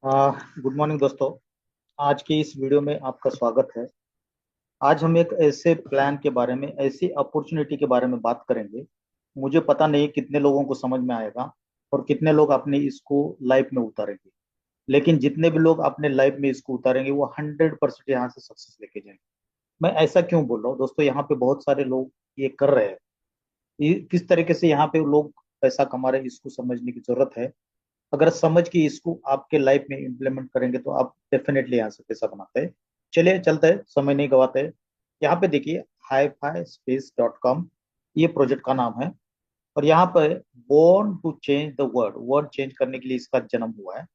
Good morning दोस्तों। आज की इस वीडियो में आपका स्वागत है। आज हम एक ऐसे प्लान के बारे में, ऐसी अपॉर्चुनिटी के बारे में बात करेंगे। मुझे पता नहीं कितने लोगों को समझ में आएगा और कितने लोग अपने इसको लाइफ में उतारेंगे, लेकिन जितने भी लोग अपने लाइफ में इसको उतारेंगे वो 100% यहाँ से सक्सेस लेके जाएंगे। मैं ऐसा क्यों बोल रहा हूँ दोस्तों, यहाँ पे बहुत सारे लोग ये कर रहे हैं। किस तरीके से यहाँ पे लोग पैसा कमा रहे हैं, इसको समझने की जरूरत है। अगर समझ के इसको आपके लाइफ में इम्प्लीमेंट करेंगे तो आप डेफिनेटली यहाँ से पैसा बनाते हैं। चलिए चलते हैं, समय नहीं गवाते हैं। यहाँ पे देखिए, HiFiSpace.com ये प्रोजेक्ट का नाम है। और यहाँ पे born to change the world, world change करने के लिए इसका जन्म हुआ है।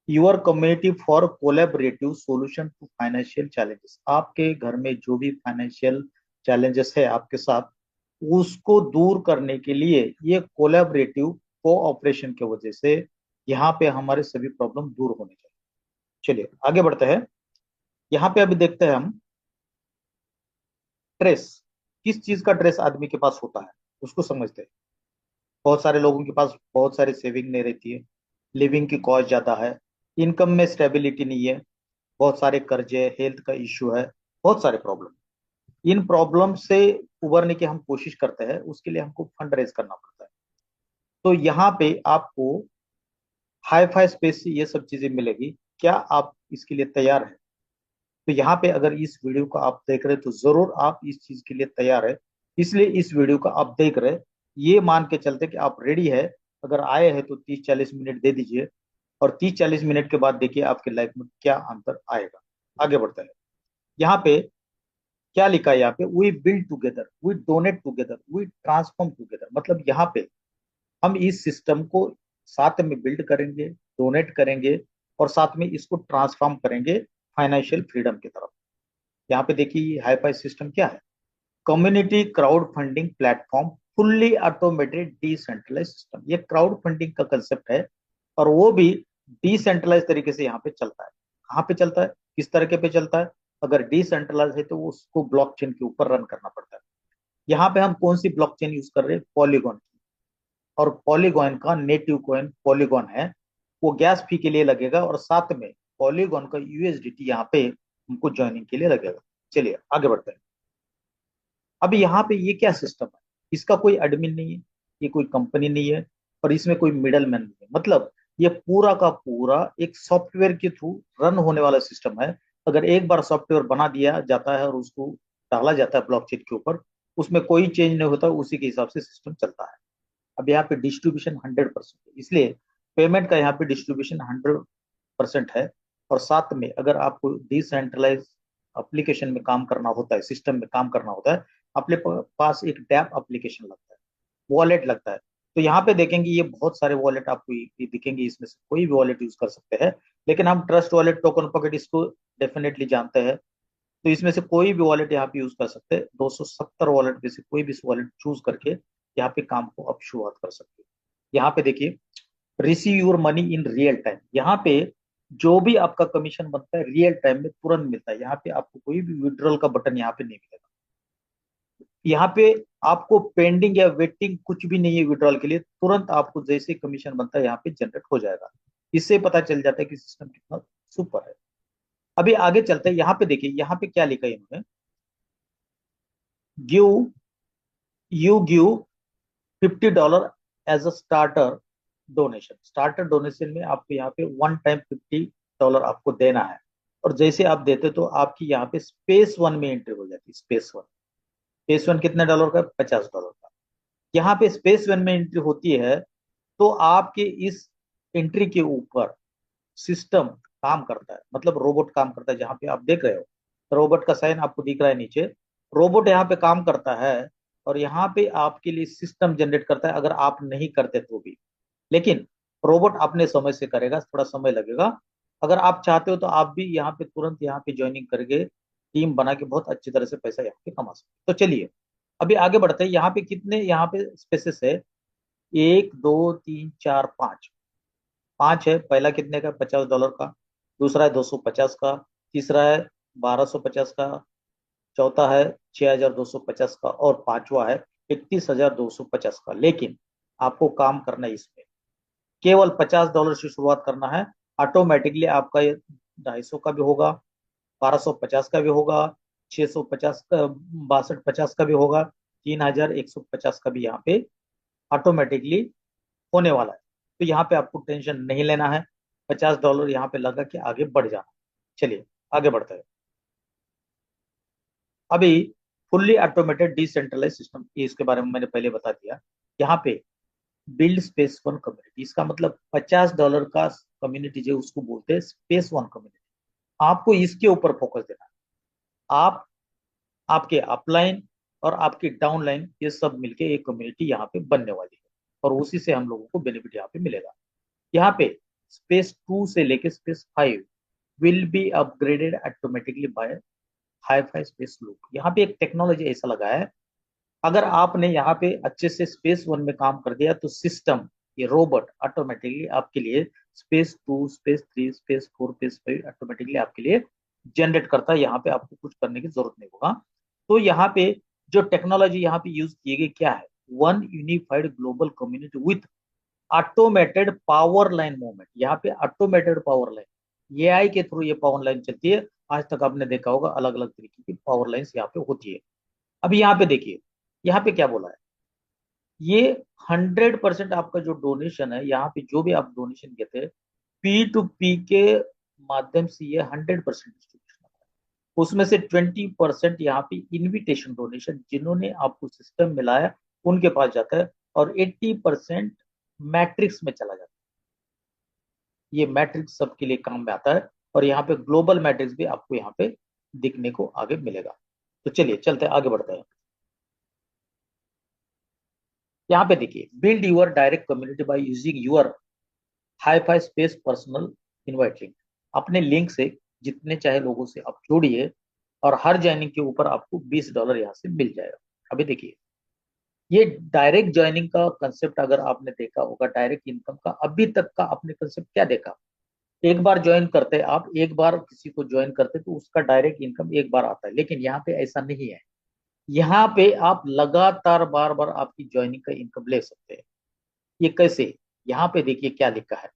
Your community for collaborative solution to financial challenges. आपके घर में जो भी फाइनेंशियल चैलेंजेस है आपके साथ, उसको दूर करने के लिए ये कोलेबरेटिव कोऑपरेशन की वजह से यहाँ पे हमारे सभी प्रॉब्लम दूर होने चाहिए। चलिए आगे बढ़ते हैं। यहाँ पे अभी देखते हैं हम स्ट्रेस, किस चीज का स्ट्रेस आदमी के पास होता है उसको समझते हैं। बहुत सारे लोगों के पास बहुत सारी सेविंग नहीं रहती है, लिविंग की कॉस्ट ज्यादा है, इनकम में स्टेबिलिटी नहीं है, बहुत सारे कर्जे, हेल्थ का इश्यू है, बहुत सारे प्रॉब्लम। इन प्रॉब्लम से उबरने की हम कोशिश करते हैं, उसके लिए हमको फंड रेज करना पड़ता है। तो यहाँ पे आपको हाई फाई स्पेस से ये सब चीजें मिलेगी। क्या आप इसके लिए तैयार हैं? तो यहाँ पे अगर इस वीडियो को आप देख रहे हैं तो जरूर आप इस चीज के लिए तैयार है। इसलिए इस वीडियो को आप देख रहे हैं, ये मान के चलते कि आप रेडी है। अगर आए हैं तो 30-40 मिनट दे दीजिए, और 30-40 मिनट के बाद देखिए आपके लाइफ में क्या अंतर आएगा। आगे बढ़ते हैं। यहाँ पे क्या लिखा है? यहाँ पे we build together, we donate together, we transform together. मतलब यहाँ पे हम इस सिस्टम को साथ में बिल्ड करेंगे, डोनेट करेंगे, और साथ में इसको ट्रांसफॉर्म करेंगे फाइनेंशियल फ्रीडम की तरफ। यहाँ पे देखिए हाईफाई सिस्टम क्या है। Community crowd funding platform, fully automated decentralize system. ये क्राउड फंडिंग का कंसेप्ट है, और वो भी डिसेंट्रलाइज तरीके से यहाँ पे चलता है। कहाँ पे चलता है, किस तरीके पे चलता है? अगर डिसेंट्रलाइज है तो उसको ब्लॉकचेन के ऊपर रन करना पड़ता है। यहाँ पे हम कौन सी ब्लॉकचेन यूज कर रहे हैं? पॉलीगॉन की। और पॉलीगॉन का नेटिव कॉइन पॉलीगॉन है, वो गैस फी के लिए लगेगा, और साथ में पॉलीगॉन का यूएसडीटी यहाँ पे हमको ज्वाइनिंग के लिए लगेगा। चलिए आगे बढ़ते हैं। अब यहाँ पे ये क्या सिस्टम है? इसका कोई एडमिन नहीं है, ये कोई कंपनी नहीं है, और इसमें कोई मिडल मैन नहीं है। मतलब ये पूरा का पूरा एक सॉफ्टवेयर के थ्रू रन होने वाला सिस्टम है। अगर एक बार सॉफ्टवेयर बना दिया जाता है और उसको डाला जाता है ब्लॉकचेन के ऊपर, उसमें कोई चेंज नहीं होता, उसी के हिसाब से सिस्टम चलता है। अब यहाँ पे डिस्ट्रीब्यूशन 100% है, इसलिए पेमेंट का यहाँ पे डिस्ट्रीब्यूशन 100% है। और साथ में अगर आपको डिसेंट्रलाइज एप्लीकेशन में काम करना होता है, सिस्टम में काम करना होता है, अपने पास एक डैप एप्लीकेशन लगता है, वॉलेट लगता है। तो यहाँ पे देखेंगे ये बहुत सारे वॉलेट आपको ये दिखेंगे, इसमें से कोई भी वॉलेट यूज कर सकते हैं। लेकिन हम ट्रस्ट वॉलेट, टोकन पॉकेट, इसको डेफिनेटली जानते हैं। तो इसमें से कोई भी वॉलेट यहाँ पे यूज कर सकते हैं। 270 वॉलेट में से कोई भी वॉलेट चूज करके यहाँ पे काम को अब शुरुआत कर सकते हैं। यहाँ पे देखिए, receive your money in real time. यहाँ पे जो भी आपका कमीशन बनता है रियल टाइम में तुरंत मिलता है। यहाँ पे आपको कोई भी विड्रॉल का बटन यहाँ पे नहीं मिलेगा। यहाँ पे आपको पेंडिंग या वेटिंग कुछ भी नहीं है विड्रॉल के लिए, तुरंत आपको जैसे कमीशन बनता है यहाँ पे जनरेट हो जाएगा। इससे पता चल जाता है कि सिस्टम कितना सुपर है। अभी आगे चलते हैं। यहाँ पे देखिए, यहाँ पे क्या लिखा है इन्होंने, give you give $50 as a starter donation. Starter donation में आपको यहाँ पे वन टाइम $50 आपको देना है। और जैसे आप देते तो आपकी यहाँ पे स्पेस वन में एंट्री हो जाती है। स्पेस वन, स्पेस वन कितने डॉलर का? $50 का। यहाँ पे स्पेस वन में एंट्री होती है तो आपके इस एंट्री के ऊपर सिस्टम काम करता है, मतलब रोबोट काम करता है। जहां पे आप देख रहे हो रोबोट का साइन आपको दिख रहा है नीचे, रोबोट यहाँ पे काम करता है। और यहाँ पे आपके लिए सिस्टम जनरेट करता है, अगर आप नहीं करते तो भी। लेकिन रोबोट अपने समय से करेगा, थोड़ा समय लगेगा। अगर आप चाहते हो तो आप भी यहाँ पे तुरंत यहाँ पे ज्वाइनिंग करके टीम बना के बहुत अच्छी तरह से पैसा यहाँ पे कमा सकते। तो चलिए अभी आगे बढ़ते हैं। यहाँ पे कितने यहाँ पे स्पेसेस है? 1 2 3 4 5। 5 है। पहला कितने का? $50 का। दूसरा है 250 का। तीसरा है 1250 का। चौथा है 6250 का। और पांचवा है 31,250 का। लेकिन आपको काम करना है इसमें, केवल $50 से शुरुआत करना है। ऑटोमेटिकली आपका ये 250 का भी होगा, 1250 का भी होगा, 650 का, 6250 का भी होगा, 3150 का भी यहाँ पे ऑटोमेटिकली होने वाला है। तो यहाँ पे आपको टेंशन नहीं लेना है, $50 यहाँ पे लगा के आगे बढ़ जाना। चलिए आगे बढ़ते हैं। अभी फुल्ली ऑटोमेटेड डिसेंट्रलाइज सिस्टम, इसके बारे में मैंने पहले बता दिया। यहाँ पे बिल्ड स्पेस वन कम्युनिटी, इसका मतलब $50 का कम्युनिटी जो उसको बोलते हैं स्पेस वन कम्युनिटी। आपको इसके ऊपर फोकस देना है। आप, आपके अपलाइन और आपकी डाउनलाइन ये सब मिलके एक कम्युनिटी यहाँ पे बनने वाली है, और उसी से हम लोगों को बेनिफिट यहाँ पे मिलेगा। यहाँ पे स्पेस 2 से लेके space 5 will be upgraded automatically by hi fi space loop. यहाँ पे एक टेक्नोलॉजी ऐसा लगा है, अगर आपने यहाँ पे अच्छे से स्पेस 1 में काम कर दिया तो सिस्टम, ये रोबोट ऑटोमेटिकली आपके लिए space 2, space 3, space 4, space 5 automatically आपके लिए जनरेट करता है। यहाँ पे आपको कुछ करने की जरूरत नहीं होगा। तो यहाँ पे जो टेक्नोलॉजी यहाँ पे यूज की गई क्या है, one unified global community with automated power line movement. यहाँ पे ऑटोमेटेड पावर लाइन, एआई के थ्रू ये पावर लाइन चलती है। आज तक आपने देखा होगा अलग अलग तरीके की पावर लाइन्स यहाँ पे होती है। अभी यहाँ पे देखिए, यहाँ पे क्या बोला है, ये 100% आपका जो डोनेशन है, यहाँ पे जो भी आप डोनेशन देते हैं P2P के माध्यम से, ये 100% डिस्ट्रीब्यूशन होता है। उसमें से 20% यहाँ पे इनविटेशन डोनेशन, जिन्होंने आपको सिस्टम मिलाया उनके पास जाता है, और 80% मैट्रिक्स में चला जाता है। ये मैट्रिक्स सबके लिए काम में आता है, और यहाँ पे ग्लोबल मैट्रिक्स भी आपको यहाँ पे दिखने को आगे मिलेगा। तो चलिए चलते हैं, आगे बढ़ते हैं। यहाँ पे देखिए, build your direct community by using your hi fi space personal invite link. अपने लिंक से जितने चाहे लोगों से आप जोड़िए, और हर ज्वाइनिंग के ऊपर आपको $20 यहाँ से मिल जाएगा। अभी देखिए, ये डायरेक्ट ज्वाइनिंग का कंसेप्ट अगर आपने देखा होगा, डायरेक्ट इनकम का अभी तक का आपने कंसेप्ट क्या देखा, एक बार ज्वाइन करते हैं आप, एक बार किसी को ज्वाइन करते तो उसका डायरेक्ट इनकम एक बार आता है। लेकिन यहाँ पे ऐसा नहीं है। यहाँ पे आप लगातार बार बार आपकी ज्वाइनिंग का इनकम ले सकते हैं। ये कैसे, यहाँ पे देखिए क्या लिखा है,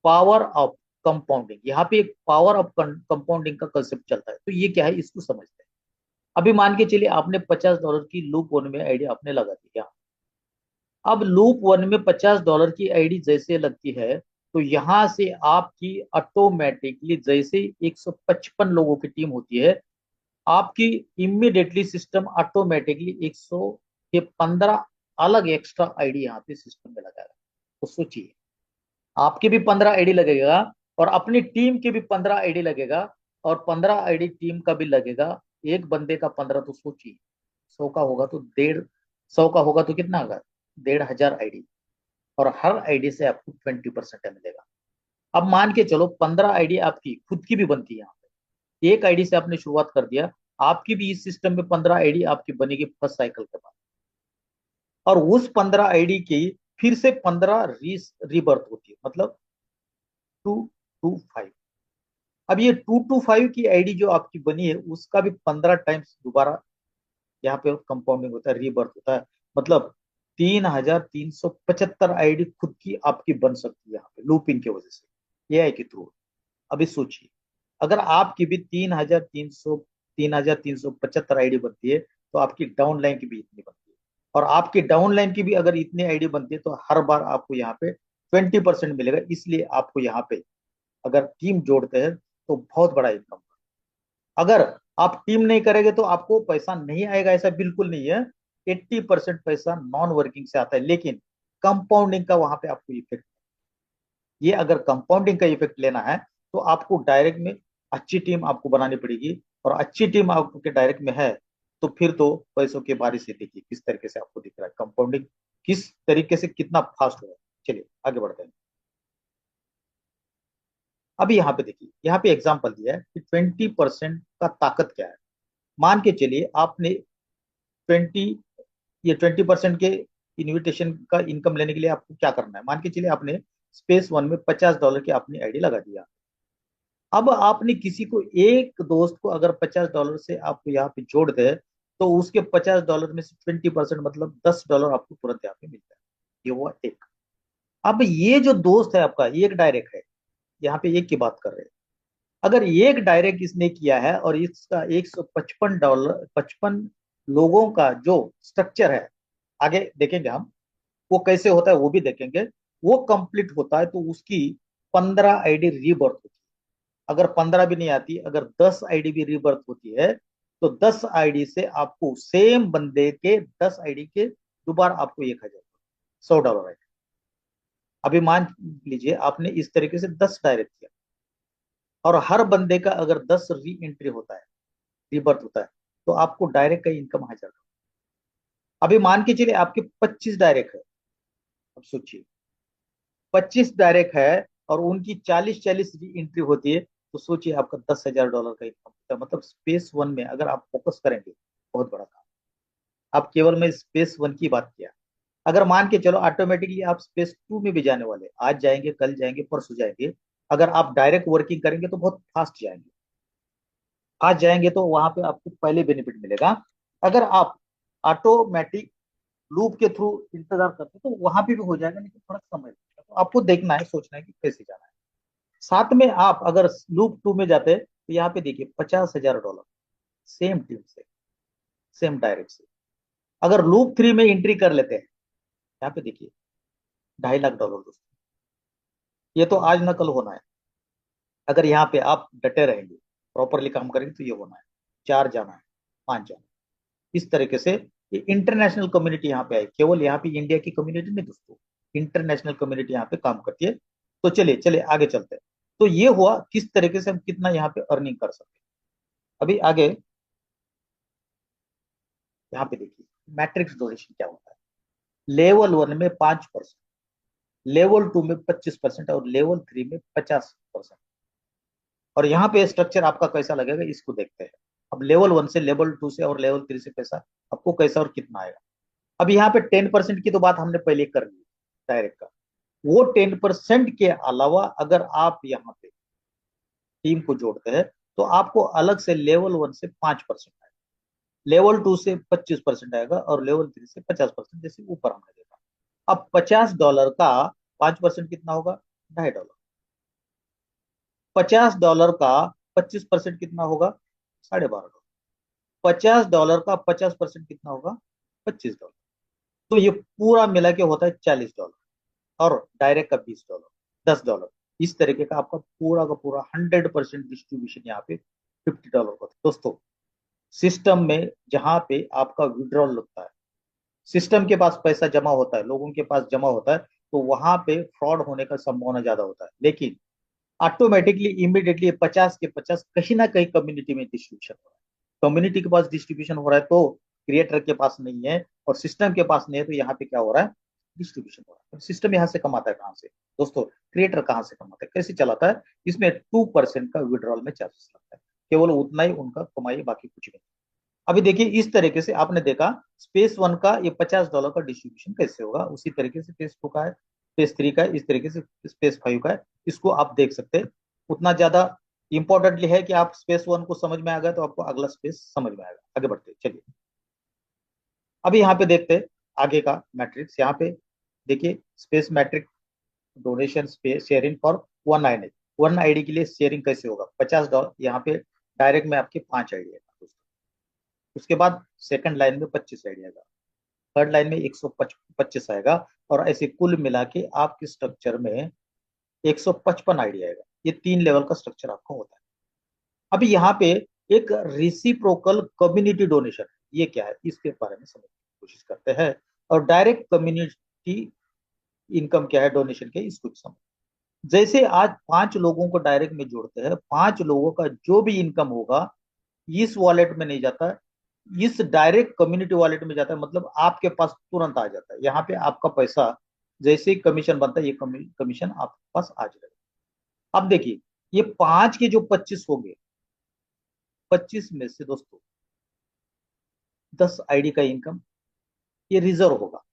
पावर ऑफ कंपाउंडिंग। यहाँ पे एक पावर ऑफ कंपाउंडिंग का कंसेप्ट चलता है। तो ये क्या है, इसको समझते हैं। अभी मान के चलिए आपने $50 की लूप वन में आईडी आपने लगा दी। अब लूप वन में $50 की आईडी जैसे लगती है, तो यहां से आपकी ऑटोमेटिकली, जैसे 155 लोगों की टीम होती है, आपकी इमीडिएटली सिस्टम ऑटोमेटिकली 115 अलग एक्स्ट्रा आईडी यहाँ पे सिस्टम में लगाएगा। तो सोचिए, आपके भी 15 आईडी लगेगा, और अपनी टीम के भी 15 आईडी लगेगा, और 15 आईडी टीम का भी लगेगा। एक बंदे का 15, तो सोचिए 100 का होगा तो 150 का होगा तो कितना होगा, 1500 आईडी, और हर आईडी से आपको 20% मिलेगा। अब मान के चलो 15 आईडी आपकी खुद की भी बनती है। यहाँ पे एक आईडी से आपने शुरुआत कर दिया, आपकी भी इस सिस्टम में 15 आईडी आपकी बनेगी फर्स्ट साइकिल के बाद, और उस 15 आईडी की फिर से 15 रीबर्थ होती है, मतलब 225। अब ये 225 की आईडी जो आपकी बनी है, उसका भी 15 टाइम्स दोबारा यहाँ पे कंपाउंडिंग होता है, रीबर्थ होता है। मतलब 3375 आईडी खुद की आपकी बन सकती है यहाँ पे लूपिंग की वजह से, एआई के थ्रू। अभी सोचिए, अगर आपकी भी 3375 आईडी बनती है, तो आपकी डाउन लाइन की भी इतनी बनती है, और आपकी डाउन लाइन की भी अगर इतनी आईडी बनती है, तो हर बार आपको यहाँ पे 20% मिलेगा। इसलिए आपको यहाँ पे अगर टीम जोड़ते हैं तो बहुत बड़ा इनकम। अगर आप टीम नहीं करेंगे तो आपको पैसा नहीं आएगा, ऐसा बिल्कुल नहीं है। 80% पैसा नॉन वर्किंग से आता है, लेकिन कंपाउंडिंग का वहां पे आपको इफेक्ट, ये अगर कंपाउंडिंग का इफेक्ट लेना है तो आपको डायरेक्ट में अच्छी टीम आपको बनानी पड़ेगी, और अच्छी टीम आपके डायरेक्ट में है तो फिर तो पैसों के बारिश से देखिए किस तरीके से आपको दिख रहा है कंपाउंडिंग किस तरीके से कितना फास्ट हो रहा है। चलिए आगे बढ़ते हैं। अभी यहाँ पे देखिए, यहाँ पे एग्जाम्पल दिया है कि 20% का ताकत क्या है। मान के चलिए आपने 20, ये 20% के इन्विटेशन का इनकम लेने के लिए आपको क्या करना है, मान के चलिए आपने स्पेस वन में $50 की अपनी आईडी लगा दिया। अब आपने किसी को, एक दोस्त को अगर $50 से आपको यहाँ पे जोड़ दे, तो उसके $50 में से 20% मतलब $10 आपको तुरंत यहाँ पे मिलता है। ये हुआ एक। अब ये जो दोस्त है आपका, ये एक डायरेक्ट है, यहाँ पे एक की बात कर रहे हैं। अगर एक डायरेक्ट इसने किया है और इसका $155, 55 लोगों का जो स्ट्रक्चर है, आगे देखेंगे हम वो कैसे होता है, वो भी देखेंगे। वो कंप्लीट होता है तो उसकी 15 आईडी रीबर्थ होती है। अगर 15 भी नहीं आती, अगर 10 आईडी भी रीबर्थ होती है, तो 10 आईडी से आपको सेम बंदे के 10 आईडी के दोबारा आपको 1,000, $100 आएगा। अभी मान लीजिए आपने इस तरीके से 10 डायरेक्ट किया, और हर बंदे का अगर 10 री एंट्री होता है, रीबर्थ होता है, तो आपको डायरेक्ट का इनकम 1,000। अभी मान के चलिए आपके 25 डायरेक्ट है। अब सोचिए 25 डायरेक्ट है और उनकी 40-40 री एंट्री होती है, तो सोचिए आपका $10,000 का इनकम होता है। मतलब स्पेस वन में अगर आप फोकस करेंगे, बहुत बड़ा काम। आप केवल मैं स्पेस वन की बात किया, अगर मान के चलो ऑटोमेटिकली आप स्पेस टू में भी जाने वाले, आज जाएंगे, कल जाएंगे, परसों जाएंगे। अगर आप डायरेक्ट वर्किंग करेंगे तो बहुत फास्ट जाएंगे। आज जाएंगे तो वहां पे आपको पहले बेनिफिट मिलेगा। अगर आप ऑटोमेटिक लूप के थ्रू इंतजार करते तो वहां पे भी हो जाएगा, लेकिन थोड़ा समय लगेगा। तो आपको देखना है, सोचना है कि कैसे जाना है। साथ में आप अगर लूप टू में जाते तो यहाँ पे देखिए $50,000 सेम टीम से, सेम डायरेक्ट से। अगर लूप थ्री में एंट्री कर लेते हैं, यहाँ पे देखिए $2.5 लाख दोस्तों। ये तो आज न कल होना है। अगर यहाँ पे आप डटे रहेंगे, प्रॉपरली काम करेंगे, तो ये होना है। 4 जाना है, 5 जाना है, इस तरीके से। ये इंटरनेशनल कम्युनिटी यहाँ पे आई, केवल यहाँ पे इंडिया की कम्युनिटी नहीं दोस्तों, इंटरनेशनल कम्युनिटी यहाँ पे काम करती है। तो चलिए चलिए आगे चलते हैं। तो ये हुआ किस तरीके से हम कितना यहाँ पे अर्निंग कर सकते हैं। अभी आगे यहाँ पे देखिए मैट्रिक्स डोनेशन क्या होता है। लेवल वन में 5%, लेवल टू में 25% और लेवल थ्री में 50%। और यहाँ पे स्ट्रक्चर आपका कैसा लगेगा इसको देखते हैं। अब लेवल वन से, लेवल टू से और लेवल थ्री से पैसा आपको कैसा और कितना आएगा। अब यहाँ पे 10% की तो बात हमने पहले कर ली डायरेक्ट का। वो 10% के अलावा अगर आप यहाँ पे टीम को जोड़ते हैं, तो आपको अलग से लेवल वन से 5% आएगा, लेवल टू से 25% आएगा और लेवल थ्री से 50%, जैसे ऊपर हमने देखा। अब $50 का 5% कितना होगा, $2.5। $50 का 25% कितना होगा, $12.5। $50 का 50% कितना होगा, $25। तो ये पूरा मिला के होता है $40, और डायरेक्ट का $20, $10। इस तरीके का आपका पूरा का पूरा 100% डिस्ट्रीब्यूशन यहाँ पे $50 का। दोस्तों सिस्टम में जहां पे आपका विड्रॉल लगता है, सिस्टम के पास पैसा जमा होता है, लोगों के पास जमा होता है, तो वहां पे फ्रॉड होने का संभावना ज्यादा होता है। लेकिन ऑटोमेटिकली इमीडिएटली 50 के 50 कहीं ना कहीं कम्युनिटी में डिस्ट्रीब्यूशन हो रहा है। कम्युनिटी के पास डिस्ट्रीब्यूशन हो रहा है तो क्रिएटर के पास नहीं है, और सिस्टम के पास नहीं है, तो यहाँ पे क्या हो रहा है, डिस्ट्रीब्यूशन हो रहा है। सिस्टम यहाँ से कमाता है कहाँ से दोस्तों, क्रिएटर कहाँ से कमाता है, कैसे चलाता है, इसमें 2% का विड्रॉल में चार्जेस लगता है। केवल उतना ही उनका कमाई, बाकी कुछ नहीं। अभी देखिए इस तरीके से आपने देखा स्पेस वन का ये $50 का डिस्ट्रीब्यूशन कैसे होगा, उसी तरीके से स्पेस टू का है, स्पेस थ्री का है, इस तरीके से स्पेस फाइव का है। इसको आप देख सकते हैं। उतना ज्यादा इंपॉर्टेंटली है कि आप स्पेस वन को समझ में आ गया तो आपको अगला स्पेस समझ में आएगा। आगे बढ़ते हैं, चलिए अभी यहाँ पे देखते हैं आगे का मैट्रिक्स। यहाँ पे देखिए space matrix donation space sharing for 1 ID, 1 ID के लिए शेयरिंग कैसे होगा, $50। यहाँ पे डायरेक्ट में आपके 5 आईडी है दोस्तों। उसके बाद सेकंड लाइन में 25 आईडी आएगा, थर्ड लाइन में 125 आएगा, और ऐसे कुल मिला के आपके स्ट्रक्चर में 155 आईडी आएगा। ये 3 लेवल का स्ट्रक्चर आपका होता है। अभी यहाँ पे एक रिसिप्रोकल कम्युनिटी डोनेशन है, ये क्या है इसके बारे में समझने की कोशिश करते हैं। और डायरेक्ट कम्युनिटी इनकम क्या है, डोनेशन क्या है, इसको भी समझ। जैसे आज 5 लोगों को डायरेक्ट में जोड़ते हैं, 5 लोगों का जो भी इनकम होगा इस वॉलेट में नहीं जाता है, इस डायरेक्ट कम्युनिटी वॉलेट में जाता है। मतलब आपके पास तुरंत आ जाता है। यहाँ पे आपका पैसा जैसे ही कमीशन बनता है, ये कमीशन आपके पास आ जाएगा। अब देखिए ये 5 के जो 25 हो गए, 25 में से दोस्तों 10 आईडी का इनकम ये रिजर्व होगा।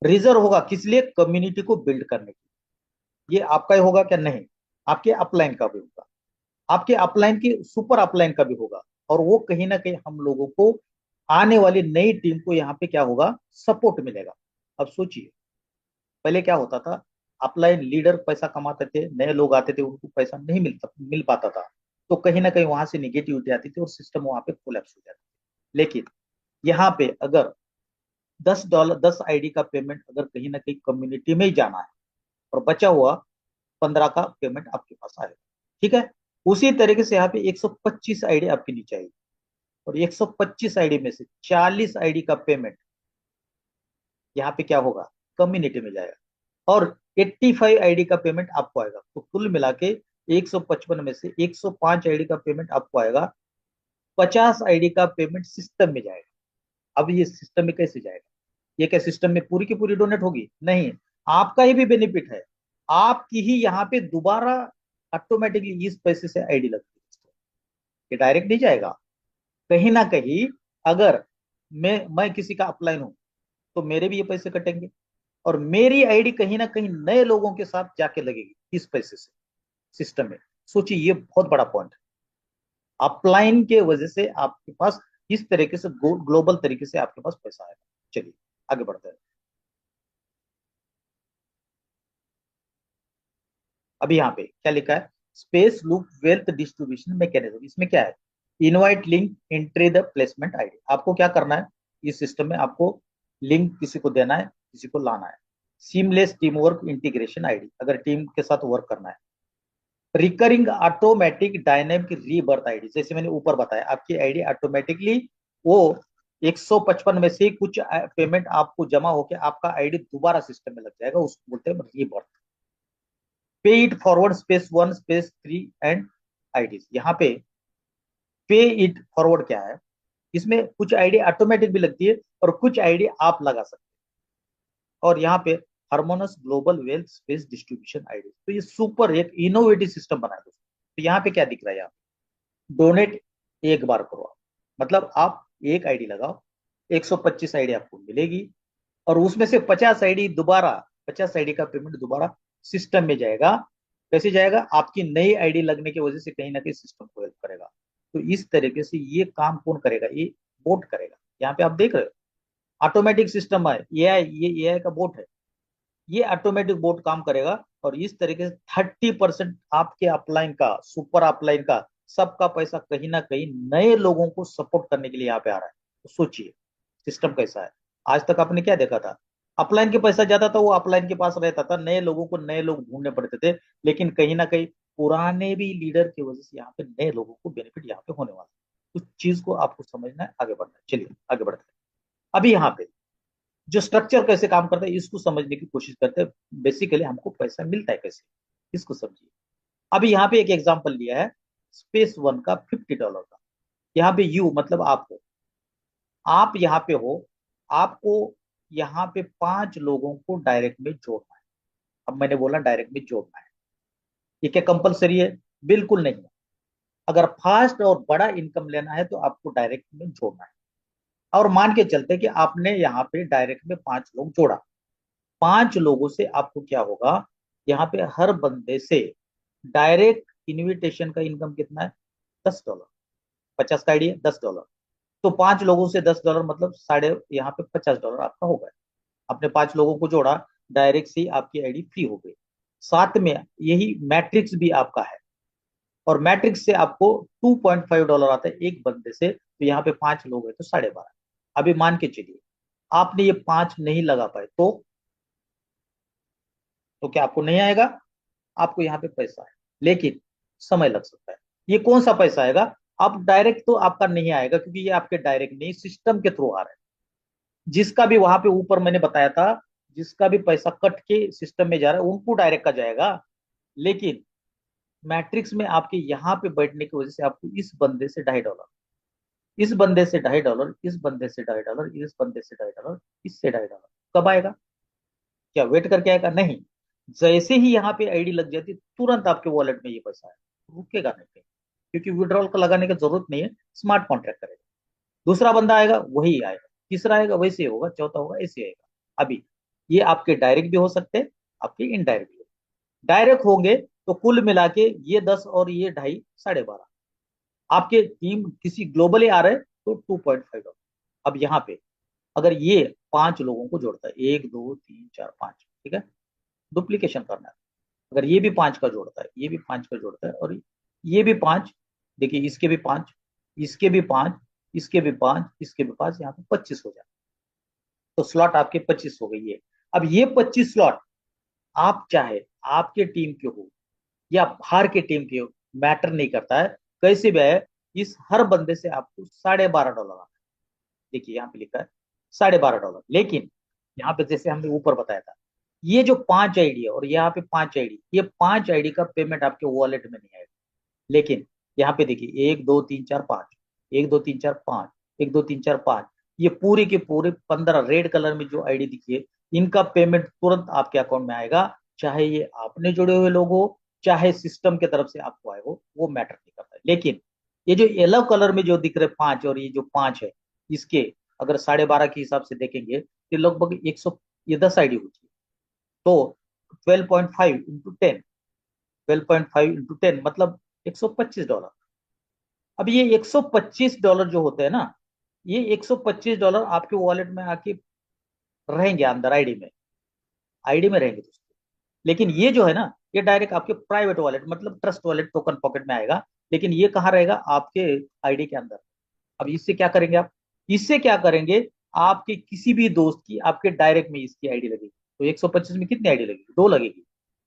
रिजर्व होगा किस लिए, कम्युनिटी को बिल्ड करने के लिए। ये आपका ही होगा क्या, नहीं, आपके अपलाइन का भी होगा, आपके अपलाइन की सुपर अपलाइन का भी होगा। और वो कहीं ना कहीं हम लोगों को आने वाली नई टीम को यहाँ पे क्या होगा, सपोर्ट मिलेगा। अब सोचिए पहले क्या होता था, अपलाइन लीडर पैसा कमाते थे, नए लोग आते थे, उनको पैसा नहीं मिल पाता था, तो कहीं ना कहीं वहां से निगेटिविटी आती थी और सिस्टम वहां पे कोलैप्स हो जाता था। लेकिन यहाँ पे अगर $10, 10 आईडी का पेमेंट अगर कहीं ना कहीं कम्युनिटी में ही जाना है और बचा हुआ 15 का पेमेंट आपके पास आएगा, ठीक है। उसी तरीके से यहाँ पे 125 आईडी आपकी नीचे आएगी और 125 आईडी में से 40 आईडी का पेमेंट यहाँ पे क्या होगा, कम्युनिटी में जाएगा और 85 आईडी का पेमेंट आपको आएगा। तो कुल मिला के 155 में से 105 आईडी का पेमेंट आपको आएगा, 50 आईडी का पेमेंट सिस्टम में जाएगा। अब ये सिस्टम में कैसे जाएगा, ये क्या सिस्टम में पूरी की पूरी डोनेट होगी, नहीं, आपका ही भी बेनिफिट है, आपकी ही यहाँ पे दोबारा ऑटोमेटिकली इस पैसे से आईडी लगती है, ये डायरेक्ट नहीं जाएगा। कहीं ना कहीं अगर मैं किसी का अपलाइन हूं तो मेरे भी ये पैसे कटेंगे और मेरी आईडी कहीं ना कहीं नए लोगों के साथ जाके लगेगी इस पैसे से सिस्टम में। सोचिए, ये बहुत बड़ा पॉइंट है। अपलाइन के वजह से आपके पास इस तरीके से ग्लोबल तरीके से आपके पास पैसा आएगा। चलिए आगे बढ़ते हैं। अभी यहाँ पे क्या लिखा है, space loop wealth distribution mechanism. इसमें क्या है, invite link entry the placement ID. आपको क्या करना है, इस सिस्टम में आपको लिंक किसी को देना है, किसी को लाना है। Seamless team work integration ID, अगर टीम के साथ वर्क करना है। Recurring automatic dynamic rebirth ID, जैसे मैंने ऊपर बताया, आपकी आईडी ऑटोमेटिकली वो 155 में से कुछ पेमेंट आपको जमा होकर आपका आईडी दोबारा सिस्टम में लग जाएगा, उसको बोलते हैं rebirth. Pay it forward space 1 space 3 and IDs. यहाँ पे पे इट फॉरवर्ड क्या है, इसमें कुछ आईडी ऑटोमेटिक भी लगती है और कुछ आईडी आप लगा सकते हैं। और यहाँ पे hormones global wealth space distribution ID, तो ये सुपर एक इनोवेटिव सिस्टम बना है दोस्तों। तो यहाँ पे क्या दिख रहा है, यहाँ डोनेट एक बार करो आप, मतलब आप एक आईडी लगाओ, 125 आईडी आपको मिलेगी और उसमें से 50 आईडी दोबारा, 50 आईडी का पेमेंट दोबारा सिस्टम में जाएगा। कैसे जाएगा, आपकी नई आईडी लगने की वजह से कहीं ना कहीं सिस्टम को हेल्प करेगा। तो इस तरीके से ये काम कौन करेगा, ये बोट करेगा। यहाँ पे आप देख रहे हो ऑटोमेटिक सिस्टम है, एआई, ये एआई का बोट है, ये ऑटोमेटिक बोट काम करेगा। और इस तरीके से 30% आपके अपलाइन का, सुपर अपलाइन का, सबका पैसा कहीं ना कहीं नए लोगों को सपोर्ट करने के लिए यहाँ पे आ रहा है। तो सोचिए सिस्टम कैसा है। आज तक आपने क्या देखा था, अपलाइन के पैसा जाता था, वो अपलाइन के पास रहता था, नए लोगों को नए लोग ढूंढने पड़ते थे। लेकिन कहीं ना कहीं पुराने भी लीडर की वजह से यहाँ पे नए लोगों को बेनिफिट यहाँ पे होने वाला है। उस चीज को आपको समझना है, आगे बढ़ना है। चलिए आगे बढ़ते हैं। अभी यहाँ पे जो स्ट्रक्चर कैसे काम करता है इसको समझने की कोशिश करते हैं। बेसिकली हमको पैसा मिलता है कैसे, इसको समझिए। अभी यहाँ पे एक एग्जांपल लिया है स्पेस 1 का $50 का। यहाँ पे यू मतलब आप हो, आप यहाँ पे हो, आपको यहाँ पे 5 लोगों को डायरेक्ट में जोड़ना है। अब मैंने बोला डायरेक्ट में जोड़ना है, ये क्या कंपलसरी है, बिल्कुल नहीं है। अगर फास्ट और बड़ा इनकम लेना है तो आपको डायरेक्ट में जोड़ना है। और मान के चलते कि आपने यहाँ पे डायरेक्ट में 5 लोग जोड़ा, 5 लोगों से आपको क्या होगा, यहाँ पे हर बंदे से डायरेक्ट इनविटेशन का इनकम कितना है, $10। 50 का आइडिया $10, तो 5 लोगों से $10 मतलब साढ़े यहाँ पे $50 आपका हो गया। आपने 5 लोगों को जोड़ा, डायरेक्ट से आपकी आईडी फ्री हो गई। साथ में यही मैट्रिक्स भी आपका है और मैट्रिक्स से आपको $2.5 आता है एक बंदे से। तो यहाँ पे 5 लोग है तो 12.5। अभी मान के चलिए आपने ये 5 नहीं लगा पाए तो क्या आपको नहीं आएगा, आपको यहाँ पे पैसा है लेकिन समय लग सकता है। ये कौन सा पैसा आएगा, आप डायरेक्ट तो आपका नहीं आएगा क्योंकि ये आपके डायरेक्ट नहीं, सिस्टम के थ्रू आ रहा है। जिसका भी वहां पे ऊपर मैंने बताया था, जिसका भी पैसा कट के सिस्टम में जा रहा है उनको डायरेक्ट का जाएगा। लेकिन मैट्रिक्स में आपके यहाँ पे बैठने की वजह से आपको इस बंदे से $2.5, इस बंदे से $2.5, इस बंदे से $2.5, इस बंदे से $2.5, इससे $2.5। कब आएगा, क्या वेट करके आएगा, नहीं। जैसे ही यहाँ पे आईडी लग जाती तुरंत आपके वॉलेट में ये पैसा है, रुकेगा नहीं कहीं, क्योंकि विड्रॉल का लगाने की जरूरत नहीं है, स्मार्ट कॉन्ट्रैक्ट करेगा। दूसरा बंदा आएगा वही आएगा, तीसरा आएगा वैसे होगा, चौथा होगा ऐसे आएगा। अभी ये आपके डायरेक्ट भी हो सकते हैं, आपके इनडायरेक्ट भी। डायरेक्ट होंगे तो कुल मिला के ये 10 और ये 2.5, 12.5। आपके टीम किसी ग्लोबली आ रहे तो 2.5। अब यहाँ पे अगर ये 5 लोगों को जोड़ता है, 1 2 3 4 5, ठीक है, डुप्लीकेशन करना है। अगर ये भी 5 का जोड़ता है, ये भी 5 का जोड़ता है, और ये भी 5, देखिए इसके भी 5, इसके भी 5, इसके भी 5, इसके भी 5, यहाँ पे 25 हो जाए, तो स्लॉट आपके 25 हो गई है। अब ये 25 स्लॉट आप चाहे आपके टीम के हो या बाहर के टीम के हो, मैटर नहीं करता है, कैसे भी है, इस हर बंदे से आपको $12.5 आता है। देखिए यहाँ पे लिखा है $12.5, लेकिन यहाँ पे जैसे हमने ऊपर बताया था, ये जो 5 आईडी है और यहाँ पे 5 आईडी, ये 5 आईडी का पेमेंट आपके वॉलेट में नहीं आएगा। लेकिन यहाँ पे देखिए 1 2 3 4 5, 1 2 3 4 5, 1 2 3 4 5, ये पूरे के पूरे 15 रेड कलर में जो आईडी दिखिए, इनका पेमेंट तुरंत आपके अकाउंट में आएगा। चाहे ये आपने जुड़े हुए लोग हो, चाहे सिस्टम की तरफ से आपको आए हो, वो मैटर नहीं करता है। लेकिन ये जो येलो कलर में जो दिख रहे 5 और ये जो 5 है, इसके अगर 12.5 के हिसाब से देखेंगे तो लगभग 100, ये 10 आईडी होती है, तो 12.5 इंटू 10, 12.5 इंटू 10 मतलब $125। अब ये $125 जो होते हैं ना, ये $125 आपके वॉलेट में आके रहेंगे, अंदर आईडी में, आईडी में रहेंगे दोस्तों। लेकिन ये जो है ना, ये डायरेक्ट आपके प्राइवेट वॉलेट मतलब ट्रस्ट वॉलेट टोकन पॉकेट में आएगा। लेकिन ये कहाँ रहेगा? आपके आईडी के अंदर। अब इससे क्या करेंगे आप? इससे क्या करेंगे, आपके किसी भी दोस्त की आपके डायरेक्ट में इसकी आईडी लगेगी, तो 125 में कितनी आईडी लगेगी? 2 लगेगी,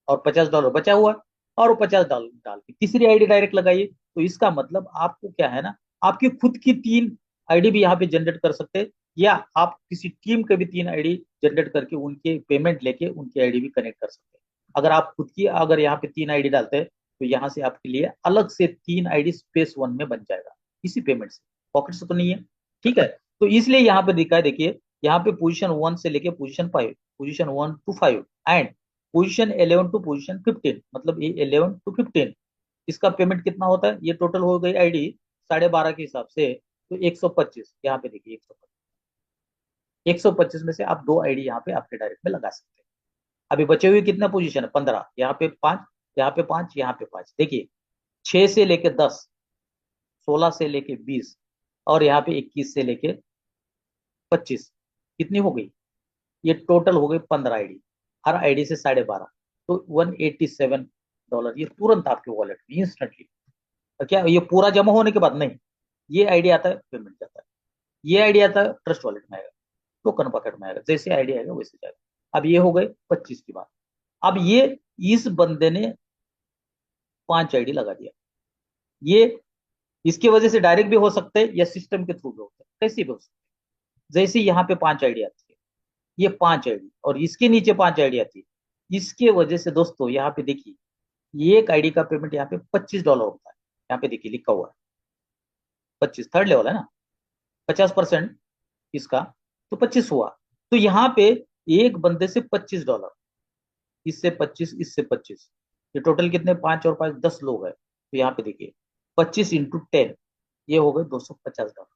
और $50 बचा हुआ, और $50 डाल के तीसरी आईडी डायरेक्ट लगाइए। तो इसका मतलब आपको क्या है ना, आपकी खुद की 3 आईडी भी यहाँ पे जनरेट कर सकते हैं, या आप किसी टीम के भी 3 आईडी जनरेट करके उनके पेमेंट लेके उनकी आईडी भी कनेक्ट कर सकते हैं। अगर आप खुद की अगर यहाँ पे 3 आईडी डालते हैं, तो यहाँ से आपके लिए अलग से 3 आईडी स्पेस वन में बन जाएगा, इसी पेमेंट से, पॉकेट से तो नहीं है। ठीक है, तो इसलिए यहाँ पे दिखा है, देखिए यहाँ पे पोजीशन 1 से लेके position 5, position 1 to 5 and position 11 to position 15, मतलब ये 11 to 15, इसका पेमेंट कितना होता है? ये टोटल हो गई आईडी 12.5 के हिसाब से, तो 125, यहाँ पे देखिए 125 में से आप 2 आईडी यहाँ पे आपके डायरेक्ट में लगा सकते हैं। अभी बचे हुए कितना पोजीशन है? 15, यहाँ पे 5, यहाँ पे 5, यहाँ पे 5, देखिए 6 से लेके 10, 16 से लेके 20, और यहाँ पे 21 से लेके 25, कितनी हो गई? ये टोटल हो गई 15 आईडी, हर आईडी से 12.5, तो $187 ये तुरंत आपके वॉलेट में इंस्टेंटली। क्या ये पूरा जमा होने के बाद? नहीं, ये आईडी आता है पेमेंट जाता है, ये आईडी आता है ट्रस्ट वॉलेट में आएगा, टोकन पॉकेट में आएगा, जैसे आईडी आएगा वैसे जाएगा। अब ये हो गए 25 की बात। अब ये इस बंदे ने 5 आईडी लगा दिया, ये इसकी वजह से डायरेक्ट भी हो सकते हैं या सिस्टम के थ्रू भी होते हैं, कैसे भी हो सकते हैं। जैसे यहाँ पे 5 आईडी आती है, ये 5 आईडी, और इसके नीचे 5 आईडी आती है, इसके वजह से दोस्तों यहाँ पे देखिए, ये एक आईडी का पेमेंट यहाँ पे $25 होता है। यहाँ पे देखिए लिखा हुआ है 25, थर्ड लेवल है ना, 50% इसका, तो 25 हुआ। तो यहाँ पे एक बंदे से $25, इससे 25, इससे 25, ये टोटल कितने? 5 और 5 10 लोग हैं, तो यहाँ पे देखिए 25 इंटू 10, ये हो गए $250।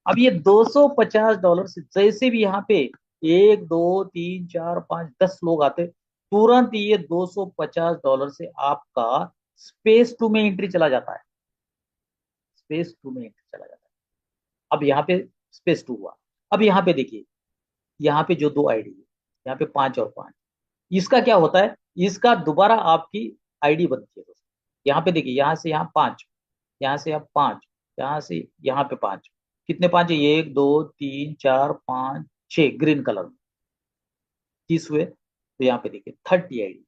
अब ये $250 से जैसे भी यहाँ पे 1 2 3 4 5 10 लोग आते, तुरंत ये $250 से आपका स्पेस 2 में एंट्री चला जाता है, स्पेस 2 में एंट्री चला जाता है। अब यहाँ पे स्पेस 2 हुआ। अब यहाँ पे देखिए, यहाँ पे जो 2 आईडी है, यहाँ पे 5 और 5, इसका क्या होता है? इसका दोबारा आपकी आईडी बनती है दोस्तों। यहाँ पे देखिए, यहाँ से यहाँ 5, यहाँ से यहाँ 5, यहाँ से यहाँ पे 5, कितने 5 है? 1 2 3 4 5 6, ग्रीन कलर में 30 हुए। तो यहाँ पे देखिए 30 आईडी,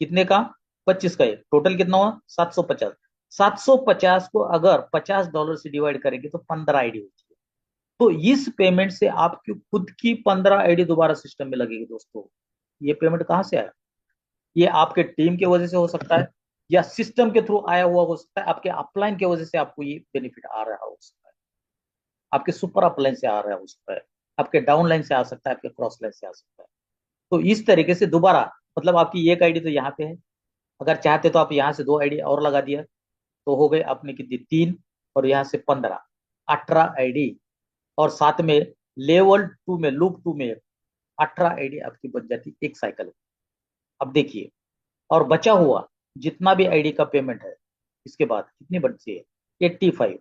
कितने का? 25 का। ये टोटल कितना हुआ? 750। 750 को अगर $50 से डिवाइड करेंगे तो 15 आईडी होती है। तो इस पेमेंट से आपकी खुद की 15 आईडी दोबारा सिस्टम में लगेगी दोस्तों। ये पेमेंट कहाँ से आया? ये आपके टीम की वजह से हो सकता है, या सिस्टम के थ्रू आया हुआ हो सकता है, आपके अपलाइन की वजह से आपको ये बेनिफिट आ रहा हो सकता है, आपके सुपर अपलाइन से आ रहा हो सकता है, आपके डाउन लाइन से आ सकता है, आपके क्रॉस लाइन से आ सकता है। तो इस तरीके से दोबारा, मतलब आपकी एक आईडी तो यहाँ पे है, अगर चाहते तो आप यहाँ से 2 आईडी और लगा दिया, तो हो गए अपने कितनी? 3, और यहाँ से 15, 18 आईडी, और साथ में लेवल 2 में, लूप 2 में 18 आईडी आपकी बन जाती एक साइकिल में। अब देखिए, और बचा हुआ जितना भी आईडी का पेमेंट है, इसके बाद कितनी बनती है? 85,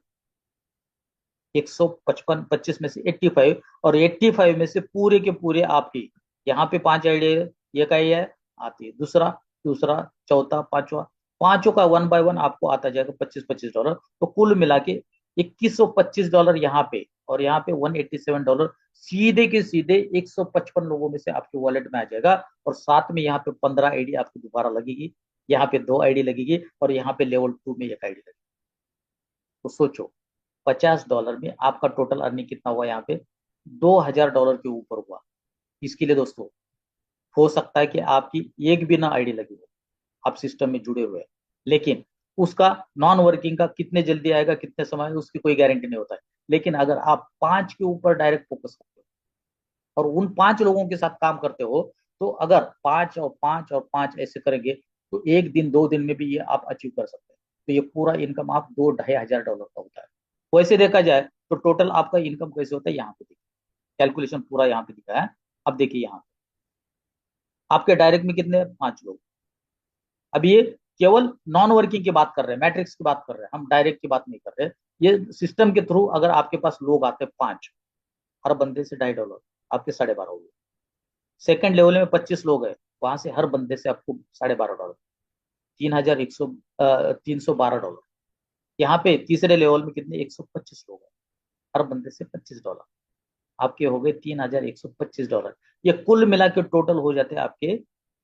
155, 25 में से 85, और 85 में से पूरे के पूरे आपकी, यहाँ पे 5 आईडी एक आई है, आती है। दूसरा, दूसरा, चौथा, पांचवा, पांचों का 1 बाय 1 आपको आता जाएगा $25-25। तो कुल मिला के $2125 यहाँ पे, और यहाँ पे $187 सीधे के सीधे 155 लोगों में से आपके वॉलेट में आ जाएगा। और साथ में यहाँ पे 15 आईडी आपकी दोबारा लगेगी, यहाँ पे 2 आईडी लगेगी, और यहाँ पे लेवल 2 में 1 आईडी लगेगी। तो सोचो, $50 में आपका टोटल अर्निंग कितना हुआ यहाँ पे? $2000 के ऊपर हुआ। इसके लिए दोस्तों, हो सकता है कि आपकी एक भी ना आईडी लगी हो, आप सिस्टम में जुड़े हुए हैं, लेकिन उसका नॉन वर्किंग का कितने जल्दी आएगा, कितने समय, उसकी कोई गारंटी नहीं होता है। लेकिन अगर आप 5 के ऊपर डायरेक्ट फोकस करते हो और उन 5 लोगों के साथ काम करते हो, तो अगर 5 और 5 और 5 ऐसे करेंगे, तो एक दिन 2 दिन में भी ये आप अचीव कर सकते हैं। तो ये पूरा इनकम आप 2-2.5 हजार डॉलर का होता है। वैसे देखा जाए तो टोटल आपका इनकम कैसे होता है, यहाँ पे देखिए, कैलकुलेशन पूरा यहाँ पे दिखा है। अब देखिए, यहाँ आपके डायरेक्ट में कितने, 5 लोग। अब ये केवल नॉन वर्किंग की बात कर रहे हैं, मैट्रिक्स की बात कर रहे हैं, हम डायरेक्ट की बात नहीं कर रहे। ये सिस्टम के थ्रू अगर आपके पास लोग आते हैं 5, हर बंदे से $2.5, आपके 12.5 हो गए। सेकंड लेवल में 25 लोग हैं, वहां से हर बंदे से आपको $12.5, 3,12 डॉलर। यहाँ पे तीसरे लेवल में कितने, 125 लोग हैं, हर बंदे से $25, आपके हो गए $3,125। ये कुल मिला के टोटल हो जाते हैं आपके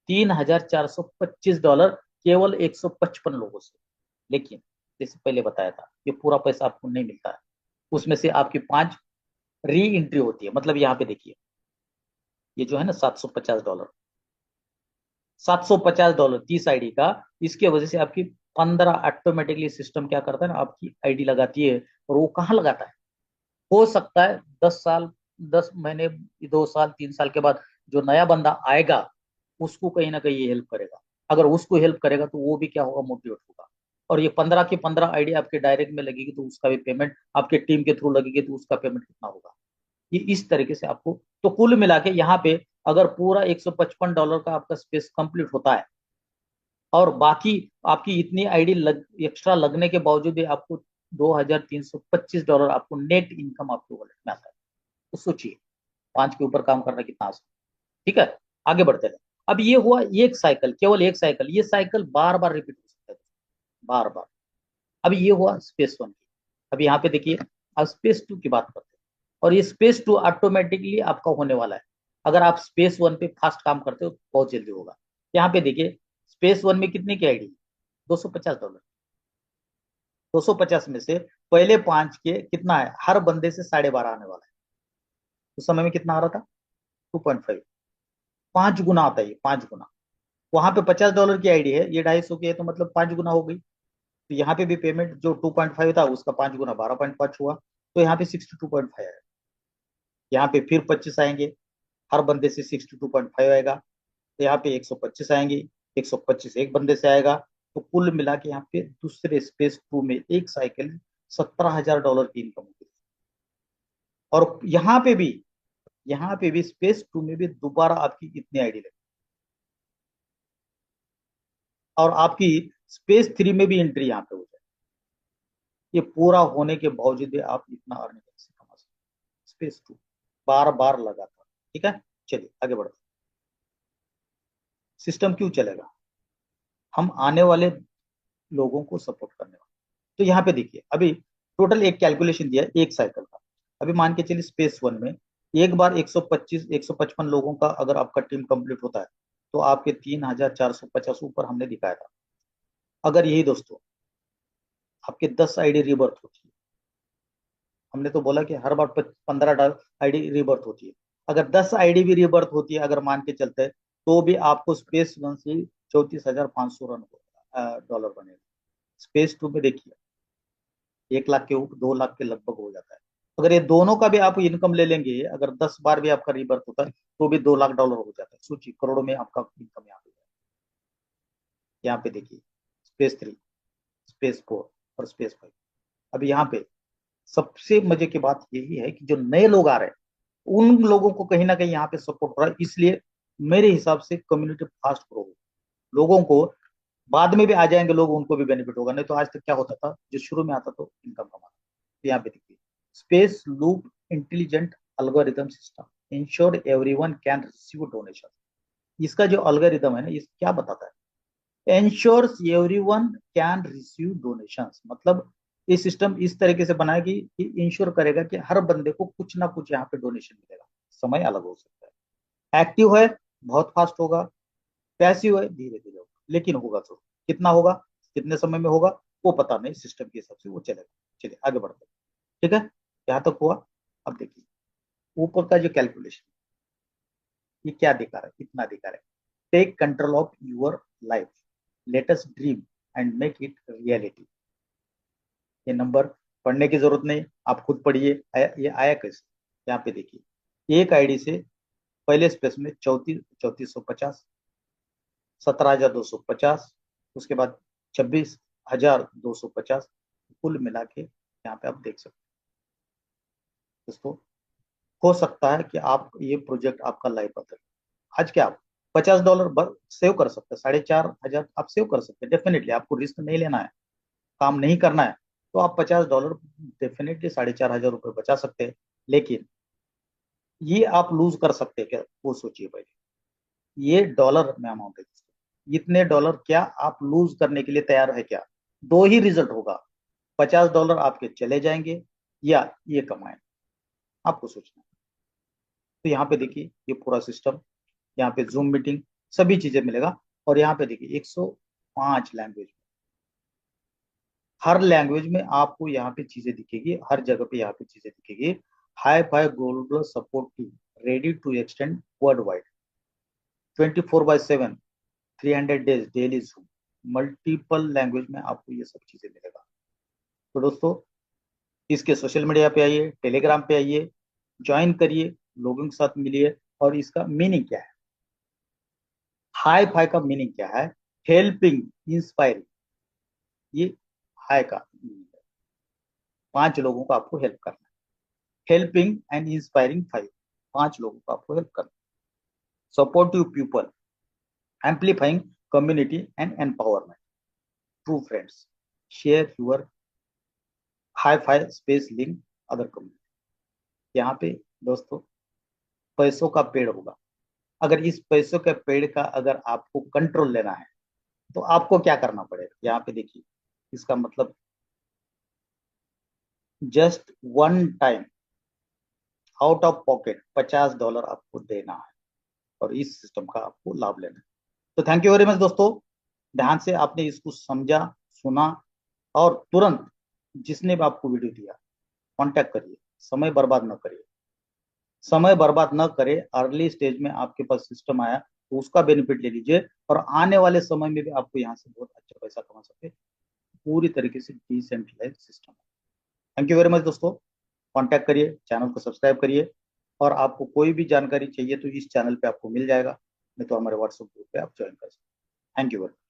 $3,425, केवल 155 लोगों से। लेकिन जैसे पहले बताया था, ये पूरा पैसा आपको नहीं मिलता है, उसमें से आपकी 5 री एंट्री होती है। मतलब यहाँ पे देखिए, ये जो है ना $750, $750 30 आईडी का, इसके वजह से आपकी 15 ऑटोमेटिकली सिस्टम क्या करता है ना, आपकी आईडी लगाती है। और वो कहाँ लगाता है, हो सकता है 10 साल, 10 महीने, 2 साल, 3 साल के बाद जो नया बंदा आएगा, उसको कहीं ना कहीं ये हेल्प करेगा। अगर उसको हेल्प करेगा तो वो भी क्या होगा, मोटिवेट होगा। और ये 15 की 15 आईडी आपके डायरेक्ट में लगेगी, तो उसका भी पेमेंट, आपके टीम के थ्रू लगेगी तो उसका पेमेंट कितना होगा। ये इस तरीके से आपको, तो कुल मिला के यहाँ पे अगर पूरा $155 का आपका स्पेस कंप्लीट होता है, और बाकी आपकी इतनी आईडी एक्स्ट्रा लगने के बावजूद भी आपको $2,325 आपको नेट इनकम आपके वॉलेट में आता है। तो सोचिए, 5 के ऊपर काम करना कितना आसान। ठीक है, आगे बढ़ते रहे। अब ये हुआ एक साइकिल, केवल एक साइकिल, ये साइकिल बार बार रिपीट हो सकता है, बार बार। अब ये हुआ स्पेस 1 की। अब यहाँ पे देखिए, अब स्पेस 2 की बात करते हैं। और ये स्पेस 2 ऑटोमेटिकली आपका होने वाला है। अगर आप स्पेस 1 पे फास्ट काम करते हो तो बहुत जल्दी होगा। यहाँ पे देखिए, स्पेस 1 में कितने की आईडी, $250। 250 में से पहले 5 के कितना है, हर बंदे से 12.5 आने वाला है। उस समय में कितना आ रहा था, 2.5। 5 गुना आता है ये, 5 गुना। वहां पे $50 की आईडी है, ये 250 की है, तो मतलब 5 गुना हो गई। तो यहाँ पे भी पेमेंट जो 2.5 था, उसका 5 गुना 12.5 हुआ, तो यहाँ पे 62.5 है। यहाँ पे फिर 25 आएंगे, हर बंदे से 62.5 आएगा। तो यहाँ पे 125 आएंगे, 125 एक बंदे से आएगा। तो कुल मिला के यहाँ पे दूसरे स्पेस 2 में एक साइकिल $17,000 की इनकम होगी। और यहाँ पे भी स्पेस 2 में भी दोबारा आपकी इतनी आईडी लगी, और आपकी स्पेस 3 में भी एंट्री यहाँ पे हो जाए। ये पूरा होने के बावजूद भी आप इतना अर्निंग कैसे कमा सकते, स्पेस 2 बार बार लगा था। ठीक है, चलिए आगे बढ़ते। सिस्टम क्यों चलेगा, हम आने वाले लोगों को सपोर्ट करने वाले। तो यहाँ पे देखिए, अभी टोटल एक कैलकुलेशन दिया है एक साइकिल का। अभी मान के चलिए स्पेस 1 में एक बार 155 लोगों का अगर आपका टीम कंप्लीट होता है, तो आपके 3,450 ऊपर हमने दिखाया था। अगर यही दोस्तों आपके 10 आईडी रिबर्थ होती है, हमने तो बोला कि हर बार 15 आईडी रिबर्थ होती है। अगर 10 आईडी भी रिबर्थ होती है, अगर मान के चलते हैं, तो भी आपको स्पेस 1 से 34,500 रन डॉलर बनेगा। स्पेस 2 में देखिए 1 लाख के ऊपर, 2 लाख के लगभग हो जाता है। अगर ये दोनों का भी आप इनकम ले लेंगे, अगर 10 बार भी आपका रिबर्थ होता है, तो भी $2 लाख हो जाता है। सोचिए, करोड़ों में आपका इनकम यहाँ पे है। यहाँ पे देखिए, स्पेस 3, स्पेस 4 और स्पेस 5। अब यहाँ पे सबसे मजे की बात यही है कि जो नए लोग आ रहे हैं, उन लोगों को कहीं ना कहीं यहाँ पे सपोर्ट हो रहा है। इसलिए मेरे हिसाब से कम्युनिटी फास्ट ग्रो होगी। लोगों को बाद में भी आ जाएंगे लोग, उनको भी बेनिफिट होगा। नहीं तो आज तक क्या होता था, जो शुरू में आता तो इनकम कमाता। तो यहाँ पे देखिए, space loop intelligent algorithm system ensure everyone can receive donation. इसका जो अल्गोरिदम है ना, इस क्या बताता है, ensures everyone can receive donations, मतलब ये सिस्टम इस तरीके से बनाया कि इंश्योर करेगा कि हर बंदे को कुछ ना कुछ यहाँ पे डोनेशन मिलेगा। समय अलग हो सकता है, एक्टिव है बहुत फास्ट होगा, पैसिव है धीरे धीरे होगा, लेकिन होगा जरूर। कितना होगा, कितने समय में होगा, वो पता नहीं, सिस्टम के हिसाब से वो चलेगा। चलिए आगे बढ़ते हैं। ठीक है, यहाँ तक हुआ। अब देखिए ऊपर का जो कैलकुलेशन, ये क्या दिखा रहा है, कितना दिखा रहा है, take control of your life, let us dream and make it reality. ये नंबर पढ़ने की जरूरत नहीं, आप खुद पढ़िए। ये आया कैसे, यहाँ पे देखिए, एक आईडी से पहले स्पेस में 3450, 17,250, उसके बाद 26,250, कुल मिला के यहाँ पे आप देख सकते हैं दोस्तों। हो सकता है कि आप ये प्रोजेक्ट आपका लाइफ बदल। आज क्या आप $50 सेव कर सकते हैं, 4,500 आप सेव कर सकते हैं डेफिनेटली। आपको रिस्क नहीं लेना है, काम नहीं करना है, तो आप $50 डेफिनेटली 4,500 रुपये बचा सकते हैं। लेकिन ये आप लूज कर सकते हैं क्या, वो सोचिए पहले। ये डॉलर में अमाउंट है दोस्तों। इतने डॉलर क्या आप लूज करने के लिए तैयार है क्या? दो ही रिजल्ट होगा, $50 आपके चले जाएंगे या ये कमाएंगे, आपको सोचना है। तो यहाँ पे देखिए ये पूरा सिस्टम, यहाँ पे जूम मीटिंग सभी चीजें मिलेगा। और यहाँ पे देखिए 105 लैंग्वेज, हर लैंग्वेज में आपको यहाँ पे चीजें दिखेगी, हर जगह पे यहाँ पे चीजें दिखेगी। Hi fi global support team ready to extend worldwide, 24/7, 300 days daily Zoom, multiple language में आपको ये सब चीजें मिलेगा। तो दोस्तों इसके सोशल मीडिया पे आइए, टेलीग्राम पे आइए, ज्वाइन करिए, लोगों के साथ मिलिए। और इसका मीनिंग क्या है, हाई फाई का मीनिंग क्या है, हेल्पिंग, इंस्पायरिंग, ये हाई का मीनिंग है। 5 लोगों को आपको हेल्प करना है, हेल्पिंग एंड इंस्पायरिंग 5, 5 लोगों को आपको हेल्प करना है। Supportive people, amplifying community and empowerment, true friends, share your high fi space link other community. यहाँ पे दोस्तों पैसों का पेड़ होगा। अगर इस पैसों के पेड़ का अगर आपको कंट्रोल लेना है तो आपको क्या करना पड़ेगा, यहाँ पे देखिए इसका मतलब, just one time out of pocket $50 आपको देना है, और इस सिस्टम का आपको लाभ लेना है। तो थैंक यू वेरी मच दोस्तों, ध्यान से आपने इसको समझा, सुना, और तुरंत जिसने भी आपको वीडियो दिया कांटेक्ट करिए, समय बर्बाद न करिए। समय बर्बाद न करें, अर्ली स्टेज में आपके पास सिस्टम आया तो उसका बेनिफिट ले लीजिए, और आने वाले समय में भी आपको यहाँ से बहुत अच्छा पैसा कमा सकते हैं। पूरी तरीके से डिसेंट्रलाइज सिस्टम है। थैंक यू वेरी मच दोस्तों, कांटेक्ट करिए, चैनल को सब्सक्राइब करिए। और आपको कोई भी जानकारी चाहिए तो इस चैनल पे आपको मिल जाएगा, नहीं तो हमारे व्हाट्सएप ग्रुप पे आप ज्वाइन कर सकते हैं। Thank you very much.